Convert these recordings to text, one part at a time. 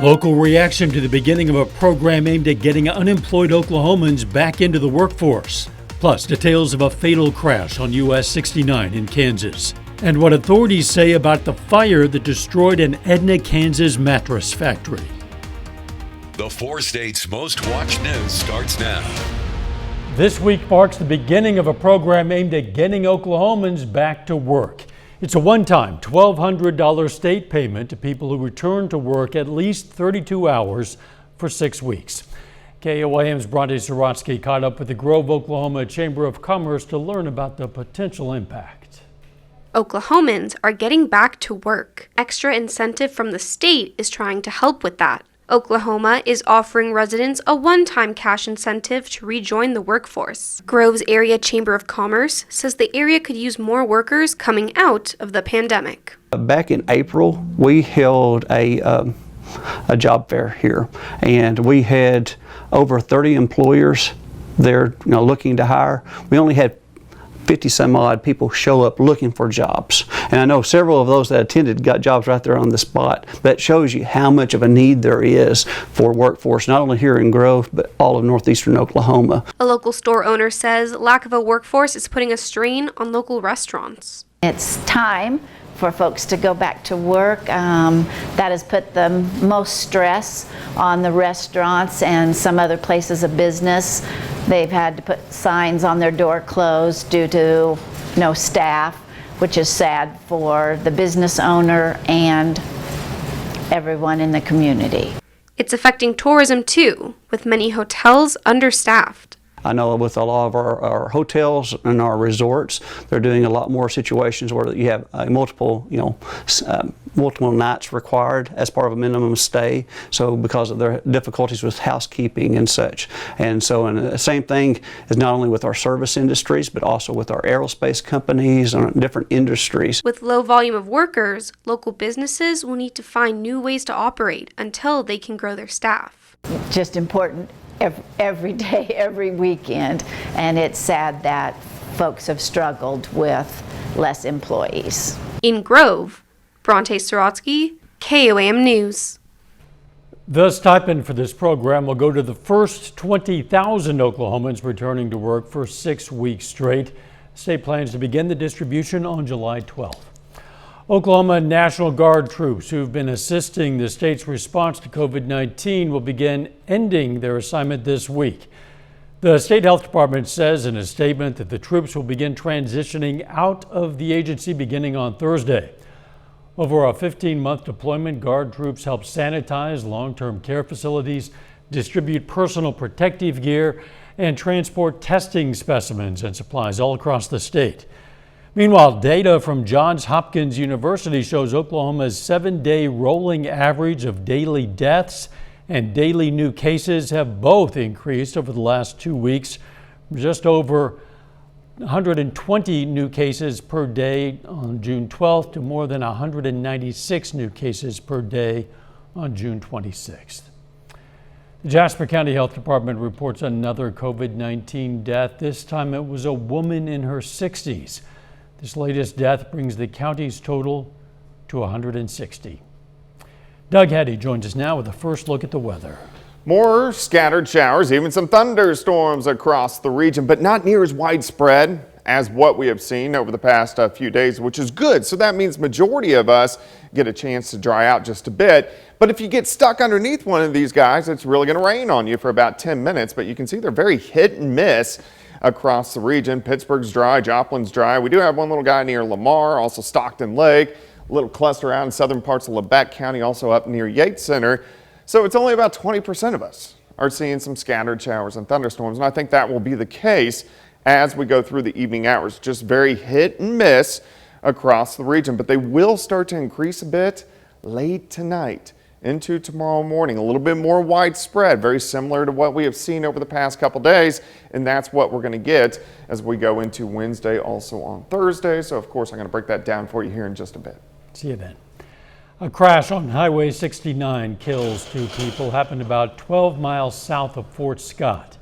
Local reaction to the beginning of a program aimed at getting unemployed Oklahomans back into the workforce. Plus, details of a fatal crash on US 69 in Kansas. And what authorities say about the fire that destroyed an Edna, Kansas mattress factory. The 4 states' most watched news starts now. This week marks the beginning of a program aimed at getting Oklahomans back to work. It's a one-time $1,200 state payment to people who return to work at least 32 hours for 6 weeks. KOAM's Bronte Sorotsky caught up with the Grove, Oklahoma Chamber of Commerce to learn about the potential impact. Oklahomans are getting back to work. Extra incentive from the state is trying to help with that. Oklahoma is offering residents a one-time cash incentive to rejoin the workforce. Grove's Area Chamber of Commerce says the area could use more workers coming out of the pandemic. Back in April, we held a job fair here, and we had over 30 employers there, looking to hire. We only had 50 some odd people show up looking for jobs. And I know several of those that attended got jobs right there on the spot. That shows you how much of a need there is for workforce, not only here in Grove, but all of northeastern Oklahoma. A local store owner says lack of a workforce is putting a strain on local restaurants. It's time for folks to go back to work. That has put the most stress on the restaurants and some other places of business. They've had to put signs on their door closed due to no staff, which is sad for the business owner and everyone in the community. It's affecting tourism too, with many hotels understaffed. I know with a lot of our hotels and our resorts, they're doing a lot more situations where you have multiple nights required as part of a minimum stay. So because of their difficulties with housekeeping and such. And so the same thing is not only with our service industries, but also with our aerospace companies and different industries. With low volume of workers, local businesses will need to find new ways to operate until they can grow their staff. Just important every day, every weekend, and it's sad that folks have struggled with less employees. In Grove, Bronte Sorotsky, KOAM News. The stipend for this program will go to the first 20,000 Oklahomans returning to work for 6 weeks straight. The state plans to begin the distribution on July 12th. Oklahoma National Guard troops who've been assisting the state's response to COVID-19 will begin ending their assignment this week. The state health department says in a statement that the troops will begin transitioning out of the agency beginning on Thursday. Over a 15-month deployment, Guard troops help sanitize long-term care facilities, distribute personal protective gear, and transport testing specimens and supplies all across the state. Meanwhile, data from Johns Hopkins University shows Oklahoma's 7-day rolling average of daily deaths and daily new cases have both increased over the last 2 weeks, just over 120 new cases per day on June 12th to more than 196 new cases per day on June 26th. The Jasper County Health Department reports another COVID-19 death. This time it was a woman in her 60s. This latest death brings the county's total to 160. Doug Heddy joins us now with a first look at the weather. More scattered showers, even some thunderstorms across the region, but not near as widespread as what we have seen over the past few days, which is good. So that means majority of us get a chance to dry out just a bit. But if you get stuck underneath one of these guys, it's really going to rain on you for about 10 minutes. But you can see they're very hit and miss across the region. Pittsburgh's dry, Joplin's dry. We do have one little guy near Lamar, also Stockton Lake, a little cluster out in southern parts of Lebec County, also up near Yates Center. So it's only about 20% of us are seeing some scattered showers and thunderstorms. And I think that will be the case as we go through the evening hours. Just very hit and miss across the region, but they will start to increase a bit late tonight into tomorrow morning. A little bit more widespread, very similar to what we have seen over the past couple days, and that's what we're going to get as we go into Wednesday, also on Thursday. So of course I'm going to break that down for you here in just a bit. See you then. A crash on Highway 69 kills 2 people. Happened about 12 miles south of Fort Scott.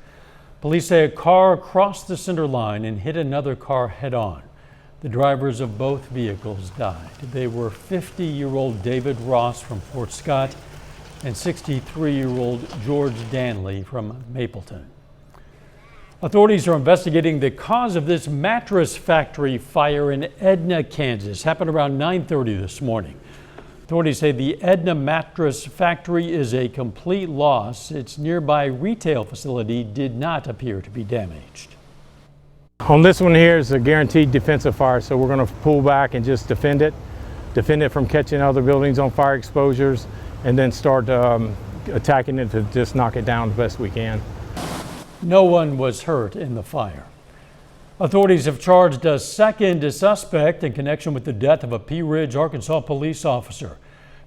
Police say a car crossed the center line and hit another car head-on. The drivers of both vehicles died. They were 50-year-old David Ross from Fort Scott and 63-year-old George Danley from Mapleton. Authorities are investigating the cause of this mattress factory fire in Edna, Kansas. Happened around 9:30 this morning. Authorities say the Edna mattress factory is a complete loss. Its nearby retail facility did not appear to be damaged. On this one here is a guaranteed defensive fire, so we're going to pull back and just defend it from catching other buildings on fire exposures, and then start attacking it to just knock it down the best we can. No one was hurt in the fire. Authorities have charged a second suspect in connection with the death of a Pea Ridge, Arkansas police officer.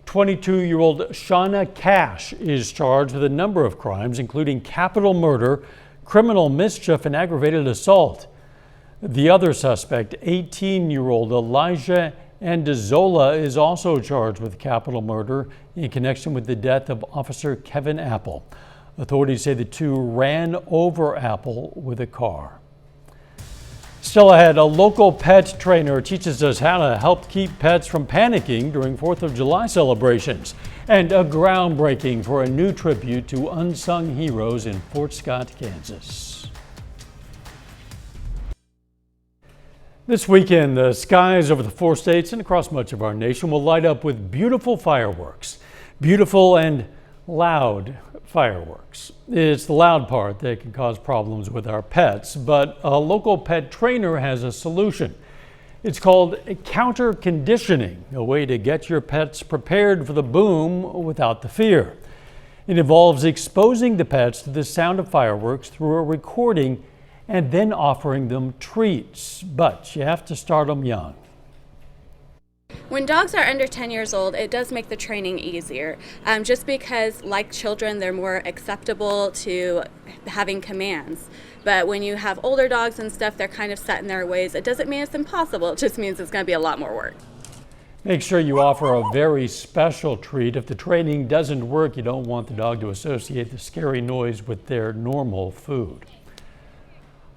22-year-old Shauna Cash is charged with a number of crimes, including capital murder, criminal mischief, and aggravated assault. The other suspect, 18-year-old Elijah Andazola, is also charged with capital murder in connection with the death of Officer Kevin Apple. Authorities say the two ran over Apple with a car. Still ahead, a local pet trainer teaches us how to help keep pets from panicking during 4th of July celebrations. And a groundbreaking for a new tribute to unsung heroes in Fort Scott, Kansas. This weekend, the skies over the 4 states and across much of our nation will light up with beautiful fireworks. Beautiful and loud fireworks. It's the loud part that can cause problems with our pets, but a local pet trainer has a solution. It's called counter conditioning, a way to get your pets prepared for the boom without the fear. It involves exposing the pets to the sound of fireworks through a recording and then offering them treats, but you have to start them young. When dogs are under 10 years old, it does make the training easier, just because, like children, they're more acceptable to having commands. But when you have older dogs and stuff, they're kind of set in their ways. It doesn't mean it's impossible, it just means it's going to be a lot more work. Make sure you offer a very special treat. If the training doesn't work, you don't want the dog to associate the scary noise with their normal food.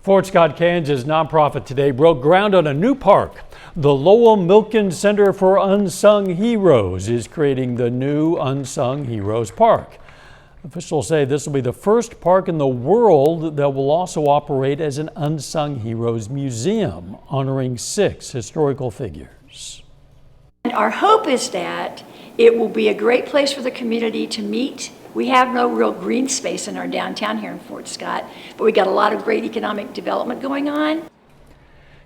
Fort Scott, Kansas nonprofit today broke ground on a new park. The Lowell Milken Center for Unsung Heroes is creating the new Unsung Heroes Park. Officials say this will be the first park in the world that will also operate as an Unsung Heroes Museum, honoring 6 historical figures. And our hope is that it will be a great place for the community to meet. We have no real green space in our downtown here in Fort Scott, but we got a lot of great economic development going on.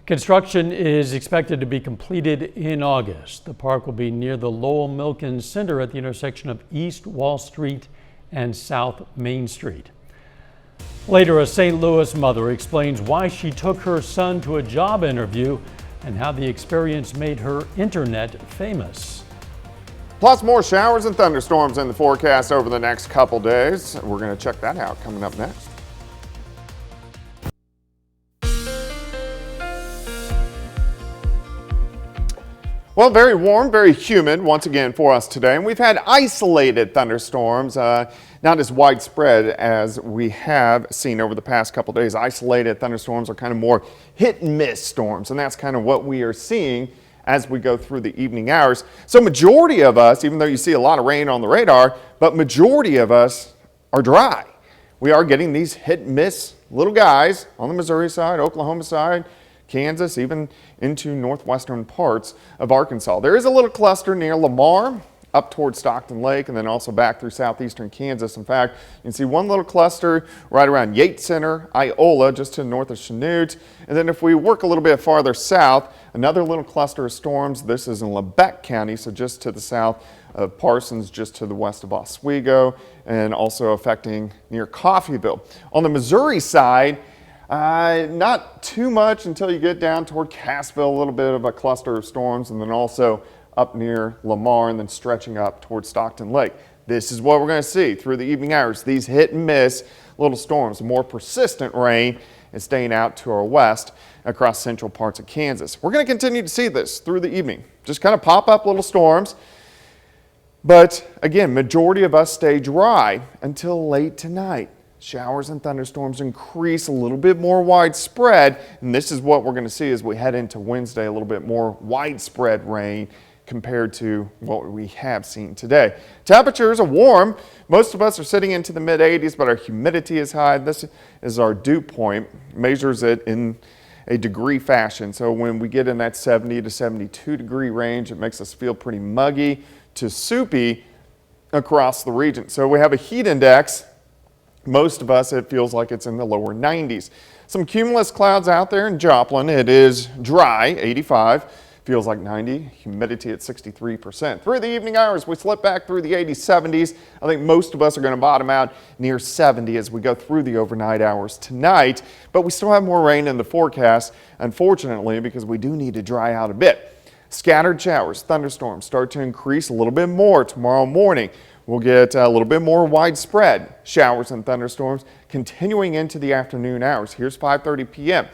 Construction is expected to be completed in August. The park will be near the Lowell Milken Center at the intersection of East Wall Street and South Main Street. Later, a St. Louis mother explains why she took her son to a job interview and how the experience made her internet famous. Plus more showers and thunderstorms in the forecast over the next couple days. We're going to check that out coming up next. Well, very warm, very humid once again for us today, and we've had isolated thunderstorms, not as widespread as we have seen over the past couple days. Isolated thunderstorms are kind of more hit and miss storms, and that's kind of what we are seeing as we go through the evening hours. So majority of us, even though you see a lot of rain on the radar, but majority of us are dry. We are getting these hit and miss little guys on the Missouri side, Oklahoma side, Kansas, even into northwestern parts of Arkansas. There is a little cluster near Lamar, up towards Stockton Lake, and then also back through southeastern Kansas. In fact, you can see one little cluster right around Yates Center, Iola, just to the north of Chanute. And then if we work a little bit farther south, another little cluster of storms. This is in Lebec County, so just to the south of Parsons, just to the west of Oswego, and also affecting near Coffeyville. On the Missouri side, not too much until you get down toward Cassville, a little bit of a cluster of storms, and then also up near Lamar and then stretching up towards Stockton Lake. This is what we're going to see through the evening hours. These hit and miss little storms, more persistent rain is staying out to our west across central parts of Kansas. We're going to continue to see this through the evening. Just kind of pop up little storms. But again, majority of us stay dry until late tonight. Showers and thunderstorms increase a little bit more widespread, and this is what we're going to see as we head into Wednesday, a little bit more widespread rain compared to what we have seen today. Temperatures are warm. Most of us are sitting into the mid 80s, but our humidity is high. This is our dew point, measures it in a degree fashion. So when we get in that 70 to 72 degree range, it makes us feel pretty muggy to soupy across the region. So we have a heat index. Most of us, it feels like it's in the lower 90s. Some cumulus clouds out there in Joplin. It is dry, 85. Feels like 90, humidity at 63%. Through the evening hours, we slip back through the 80s, 70s. I think most of us are going to bottom out near 70 as we go through the overnight hours tonight, but we still have more rain in the forecast, unfortunately, because we do need to dry out a bit. Scattered showers, thunderstorms start to increase a little bit more tomorrow morning. We'll get a little bit more widespread showers and thunderstorms continuing into the afternoon hours. Here's 5:30 p.m.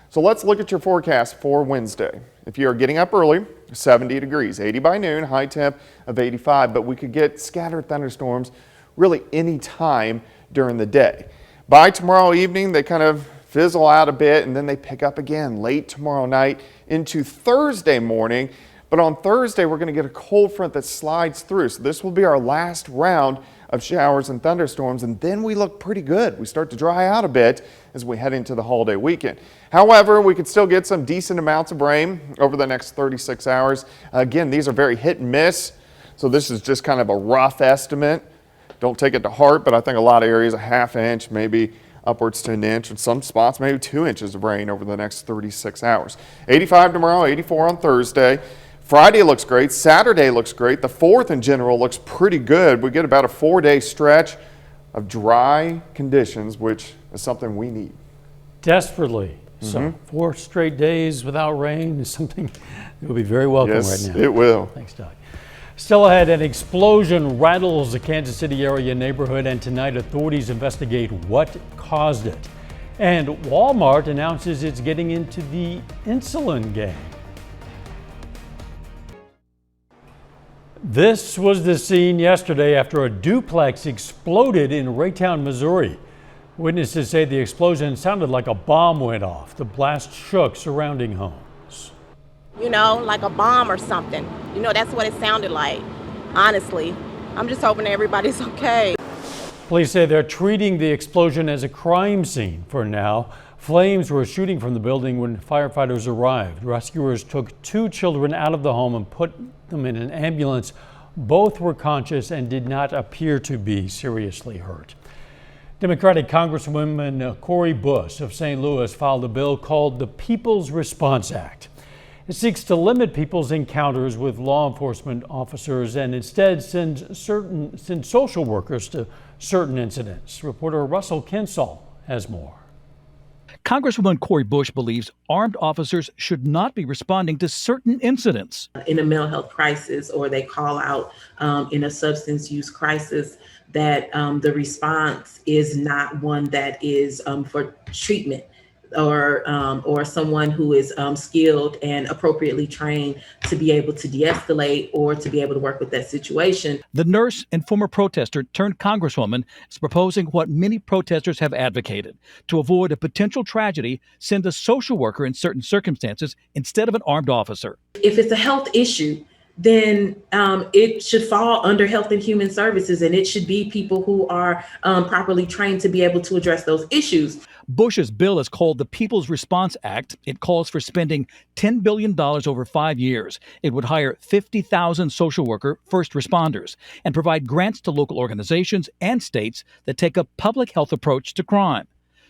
So let's look at your forecast for Wednesday. If you are getting up early, 70 degrees, 80 by noon, high temp of 85, but we could get scattered thunderstorms really any time during the day. By tomorrow evening, they kind of fizzle out a bit and then they pick up again late tomorrow night into Thursday morning. But on Thursday, we're going to get a cold front that slides through. So this will be our last round of showers and thunderstorms, and then we look pretty good. We start to dry out a bit as we head into the holiday weekend. However, we could still get some decent amounts of rain over the next 36 hours. Again, these are very hit and miss, so this is just kind of a rough estimate. Don't take it to heart, but I think a lot of areas, a half inch, maybe upwards to an inch, and some spots maybe 2 inches of rain over the next 36 hours. 85 tomorrow, 84 on Thursday. Friday looks great. Saturday looks great. The 4th in general looks pretty good. We get about a 4-day stretch of dry conditions, which is something we need. Desperately. So 4 straight days without rain is something that will be very welcome right now. It will. Thanks, Doug. Still ahead, an explosion rattles the Kansas City area neighborhood, and tonight authorities investigate what caused it. And Walmart announces it's getting into the insulin game. This was the scene yesterday after a duplex exploded in Raytown, Missouri. Witnesses say the explosion sounded like a bomb went off. The blast shook surrounding homes. You know, like a bomb or something. You know, that's what it sounded like. Honestly, I'm just hoping everybody's okay. Police say they're treating the explosion as a crime scene for now. Flames were shooting from the building when firefighters arrived. Rescuers took 2 children out of the home and put them in an ambulance. Both were conscious and did not appear to be seriously hurt. Democratic Congresswoman Cori Bush of St. Louis filed a bill called the People's Response Act. It seeks to limit people's encounters with law enforcement officers and instead send social workers to certain incidents. Reporter Russell Kinsall has more. Congresswoman Cori Bush believes armed officers should not be responding to certain incidents. In a mental health crisis, or they call out in a substance use crisis, that the response is not one that is for treatment or someone who is skilled and appropriately trained to be able to de-escalate or to be able to work with that situation. The nurse and former protester turned congresswoman is proposing what many protesters have advocated: to avoid a potential tragedy, send a social worker in certain circumstances instead of an armed officer. If it's a health issue, then it should fall under Health and Human Services, and it should be people who are properly trained to be able to address those issues. Bush's bill is called the People's Response Act. It calls for spending $10 billion over 5 years. It would hire 50,000 social worker first responders and provide grants to local organizations and states that take a public health approach to crime.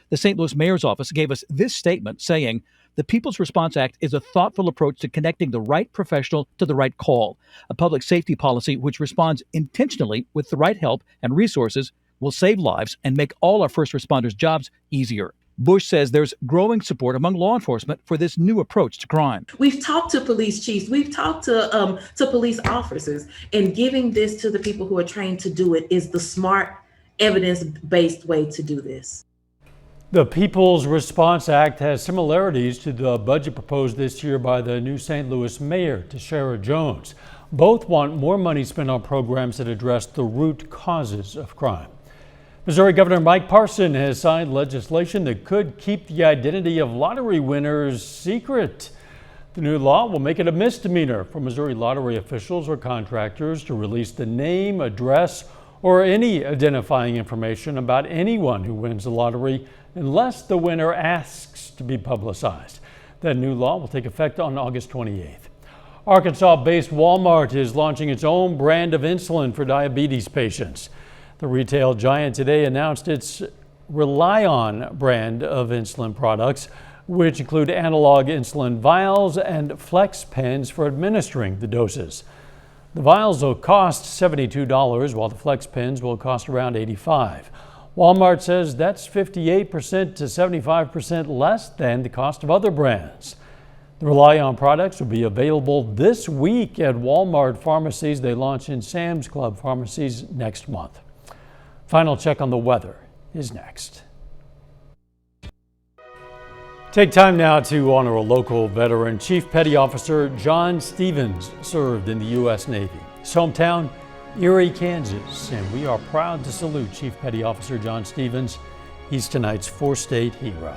The St. Louis Mayor's office gave us this statement saying, "The People's Response Act is a thoughtful approach to connecting the right professional to the right call. A public safety policy which responds intentionally with the right help and resources will save lives and make all our first responders' jobs easier." Bush says there's growing support among law enforcement for this new approach to crime. We've talked to police chiefs, we've talked to police officers, and giving this to the people who are trained to do it is the smart, evidence-based way to do this. The People's Response Act has similarities to the budget proposed this year by the new St. Louis Mayor, Tashara Jones. Both want more money spent on programs that address the root causes of crime. Missouri Governor Mike Parson has signed legislation that could keep the identity of lottery winners secret. The new law will make it a misdemeanor for Missouri lottery officials or contractors to release the name, address, or any identifying information about anyone who wins the lottery unless the winner asks to be publicized. That new law will take effect on August 28th. Arkansas-based Walmart is launching its own brand of insulin for diabetes patients. The retail giant today announced its Rely On brand of insulin products, which include analog insulin vials and flex pens for administering the doses. The vials will cost $72, while the flex pens will cost around $85. Walmart says that's 58% to 75% less than the cost of other brands. The Rely On products will be available this week at Walmart pharmacies. They launch in Sam's Club pharmacies next month. Final check on the weather is next. Take time now to honor a local veteran. Chief Petty Officer John Stevens served in the U.S. Navy. His hometown, Erie, Kansas, and we are proud to salute Chief Petty Officer John Stevens. He's tonight's four-state hero.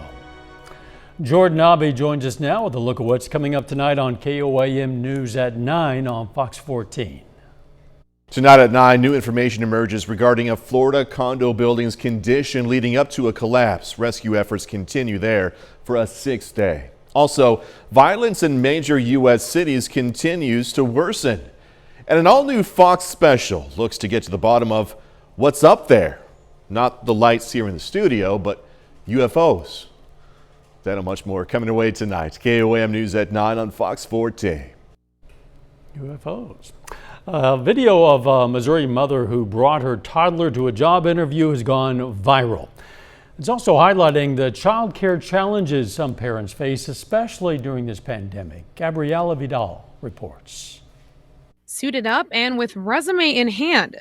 Jordan Abbey joins us now with a look at what's coming up tonight on KOAM News at 9 on Fox 14. Tonight at 9, new information emerges regarding a Florida condo building's condition leading up to a collapse. Rescue efforts continue there for a 6th day. Also, violence in major U.S. cities continues to worsen. And an all-new Fox special looks to get to the bottom of what's up there. Not the lights here in the studio, but UFOs. That and much more coming away tonight. KOAM News at 9 on Fox 14. UFOs. A video of a Missouri mother who brought her toddler to a job interview has gone viral. It's also highlighting the child care challenges some parents face, especially during this pandemic. Gabriella Vidal reports. Suited up and with resume in hand.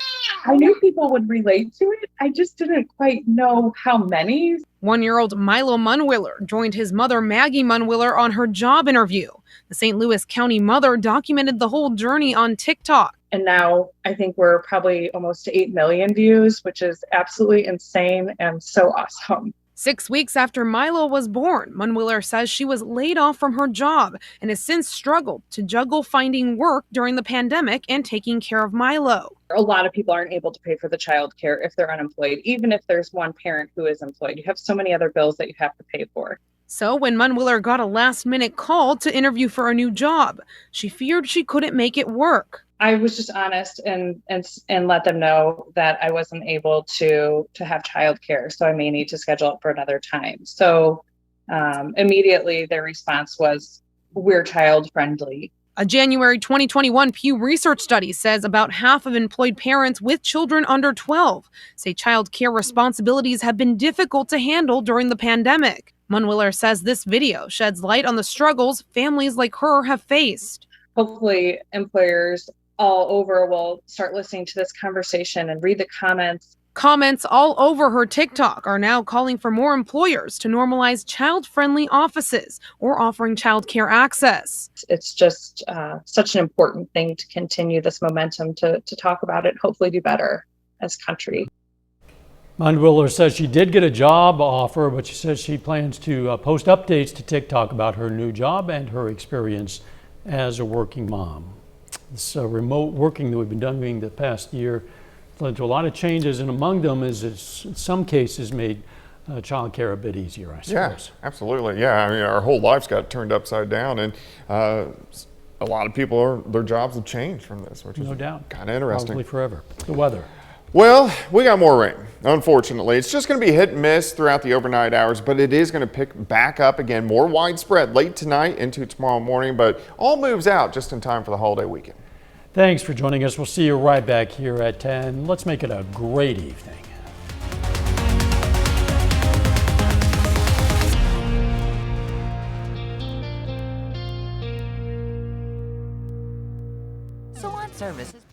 I knew people would relate to it. I just didn't quite know how many. 1-year-old Milo Munwiller joined his mother Maggie Munwiller on her job interview. The St. Louis County mother documented the whole journey on TikTok. And now I think we're probably almost to 8 million views, which is absolutely insane and so awesome. 6 weeks after Milo was born, Munwiller says she was laid off from her job and has since struggled to juggle finding work during the pandemic and taking care of Milo. A lot of people aren't able to pay for the child care if they're unemployed, even if there's one parent who is employed. You have so many other bills that you have to pay for. So when Munwiller got a last-minute call to interview for a new job, she feared she couldn't make it work. I was just honest and let them know that I wasn't able to have childcare, so I may need to schedule it for another time. So immediately their response was, "We're child friendly." A January 2021 Pew Research study says about half of employed parents with children under 12 say child care responsibilities have been difficult to handle during the pandemic. Munwiller says this video sheds light on the struggles families like her have faced. Hopefully employers all over will start listening to this conversation and read the comments. Comments all over her TikTok are now calling for more employers to normalize child-friendly offices or offering child care access. It's just such an important thing to continue this momentum to talk about it, hopefully do better as a country. Munwiller says she did get a job offer, but she says she plans to post updates to TikTok about her new job and her experience as a working mom. This remote working that we've been doing the past year led to a lot of changes, and among them is it's in some cases made child care a bit easier, I suppose. Yeah, absolutely. Yeah, I mean, our whole lives got turned upside down, and a lot of people, their jobs have changed from this, which is no doubt kind of interesting. Probably forever. The weather. Well, we got more rain, unfortunately. It's just going to be hit and miss throughout the overnight hours, but it is going to pick back up again, more widespread late tonight into tomorrow morning, but all moves out just in time for the holiday weekend. Thanks for joining us. We'll see you right back here at 10. Let's make it a great evening. So on services.